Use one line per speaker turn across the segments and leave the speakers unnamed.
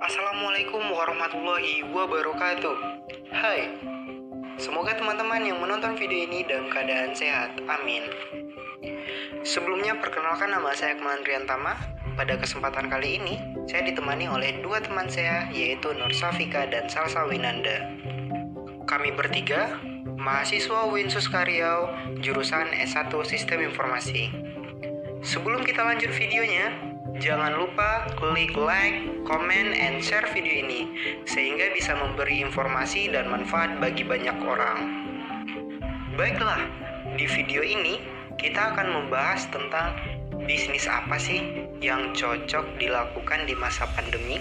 Assalamualaikum warahmatullahi wabarakatuh. Hai, semoga teman-teman yang menonton video ini dalam keadaan sehat, amin. Sebelumnya perkenalkan, nama saya Akmal Riantama. Pada kesempatan kali ini, saya ditemani oleh dua teman saya, yaitu Nur Safika dan Salsa Winanda. Kami bertiga, mahasiswa Winsus Karyau, jurusan S1 Sistem Informasi. Sebelum kita lanjut videonya, jangan lupa klik like, comment, and share video ini sehingga bisa memberi informasi dan manfaat bagi banyak orang. Baiklah, di video ini kita akan membahas tentang bisnis apa sih yang cocok dilakukan di masa pandemi,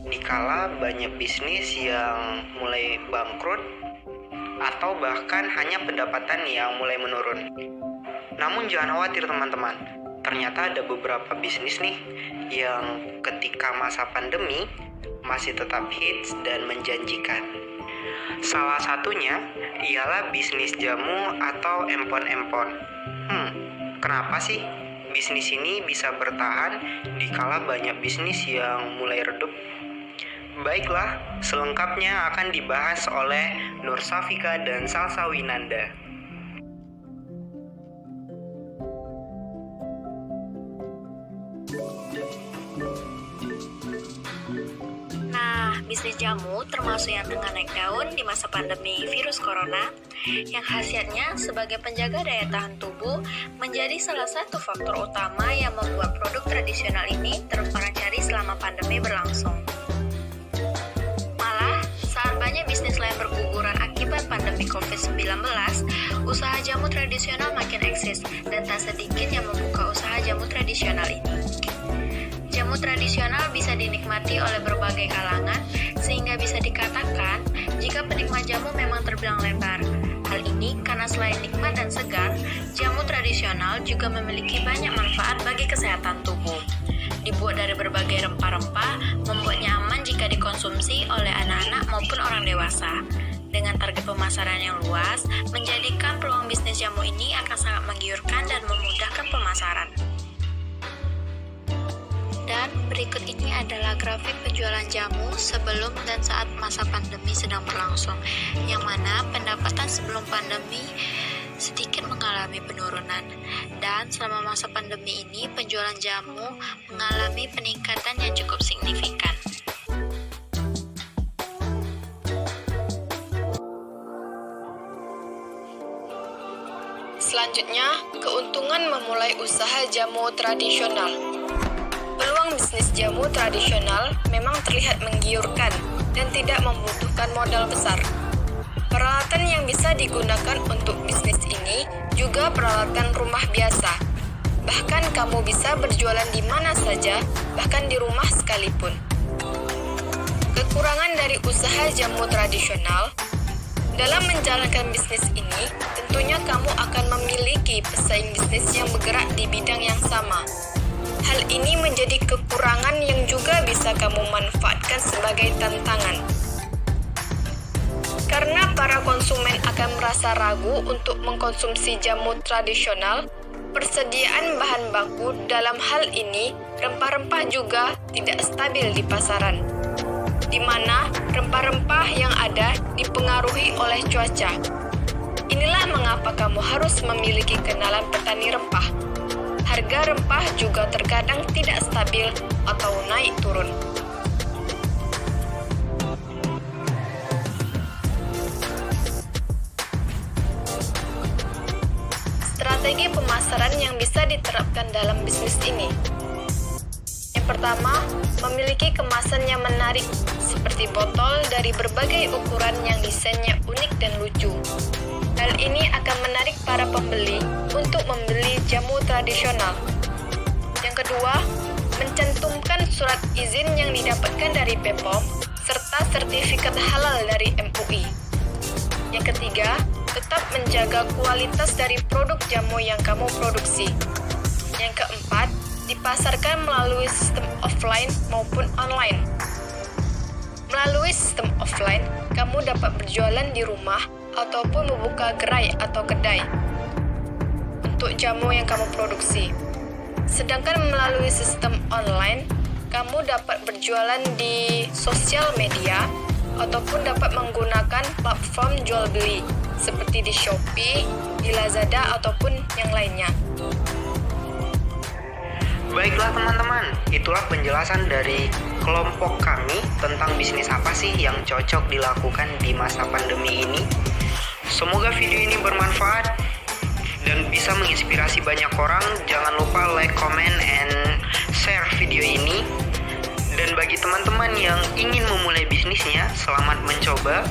dikala banyak bisnis yang mulai bangkrut atau bahkan hanya pendapatan yang mulai menurun. Namun jangan khawatir teman-teman, ternyata ada beberapa bisnis nih yang ketika masa pandemi masih tetap hits dan menjanjikan. Salah satunya ialah bisnis jamu atau empon-empon. Kenapa sih bisnis ini bisa bertahan dikala banyak bisnis yang mulai redup? Baiklah, selengkapnya akan dibahas oleh Nur Safika dan Salsa Winanda.
Bisnis jamu termasuk yang tengah naik daun di masa pandemi virus corona, yang khasiatnya sebagai penjaga daya tahan tubuh menjadi salah satu faktor utama yang membuat produk tradisional ini terus orang cari selama pandemi berlangsung. Malah, saat banyak bisnis lain berguguran akibat pandemi COVID-19, usaha jamu tradisional makin eksis dan tak sedikit yang membuka usaha jamu tradisional ini. Jamu tradisional bisa dinikmati oleh berbagai kalangan, sehingga bisa dikatakan jika penikmat jamu memang terbilang lebar. Hal ini karena selain nikmat dan segar, jamu tradisional juga memiliki banyak manfaat bagi kesehatan tubuh. Dibuat dari berbagai rempah-rempah, membuatnya aman jika dikonsumsi oleh anak-anak maupun orang dewasa. Dengan target pemasaran yang luas, menjadikan peluang bisnis jamu ini akan sangat menggiurkan dan memudahkan pemasaran. Dan berikut ini adalah grafik penjualan jamu sebelum dan saat masa pandemi sedang berlangsung, yang mana pendapatan sebelum pandemi sedikit mengalami penurunan. Dan selama masa pandemi ini, penjualan jamu mengalami peningkatan yang cukup signifikan.
Selanjutnya, keuntungan memulai usaha jamu tradisional. Peluang bisnis jamu tradisional memang terlihat menggiurkan dan tidak membutuhkan modal besar. Peralatan yang bisa digunakan untuk bisnis ini juga peralatan rumah biasa. Bahkan kamu bisa berjualan di mana saja, bahkan di rumah sekalipun. Kekurangan dari usaha jamu tradisional: dalam menjalankan bisnis ini, tentunya kamu akan memiliki pesaing bisnis yang bergerak di bidang yang sama. Hal ini menjadi kekurangan yang juga bisa kamu manfaatkan sebagai tantangan. Karena para konsumen akan merasa ragu untuk mengkonsumsi jamu tradisional, persediaan bahan baku dalam hal ini, rempah-rempah juga tidak stabil di pasaran, di mana rempah-rempah yang ada dipengaruhi oleh cuaca. Inilah mengapa kamu harus memiliki kenalan petani rempah. Harga rempah juga terkadang tidak stabil atau naik turun. Strategi pemasaran yang bisa diterapkan dalam bisnis ini. Yang pertama, memiliki kemasan yang menarik, seperti botol dari berbagai ukuran yang desainnya unik dan lucu. Hal ini akan menarik para pembeli untuk membeli jamu tradisional. Yang kedua, mencantumkan surat izin yang didapatkan dari BPOM serta sertifikat halal dari MUI. Yang ketiga, tetap menjaga kualitas dari produk jamu yang kamu produksi. Yang keempat, dipasarkan melalui sistem offline maupun online. Melalui sistem offline, kamu dapat berjualan di rumah ataupun membuka gerai atau kedai untuk jamu yang kamu produksi. Sedangkan melalui sistem online, Kamu dapat berjualan di sosial media ataupun dapat menggunakan platform jual beli seperti di Shopee, di Lazada ataupun yang lainnya.
Baiklah teman-teman, itulah penjelasan dari kelompok kami tentang bisnis apa sih yang cocok dilakukan di masa pandemi ini. Semoga video ini bermanfaat dan bisa menginspirasi banyak orang. Jangan lupa like, comment, and share video ini. Dan bagi teman-teman yang ingin memulai bisnisnya, selamat mencoba.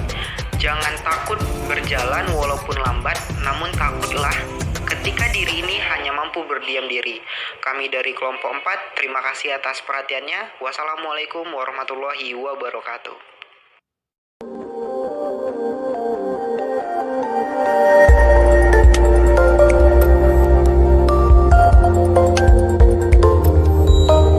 Jangan takut berjalan walaupun lambat, namun takutlah ketika diri ini hanya mampu berdiam diri. Kami dari kelompok 4, terima kasih atas perhatiannya. Wassalamualaikum warahmatullahi wabarakatuh.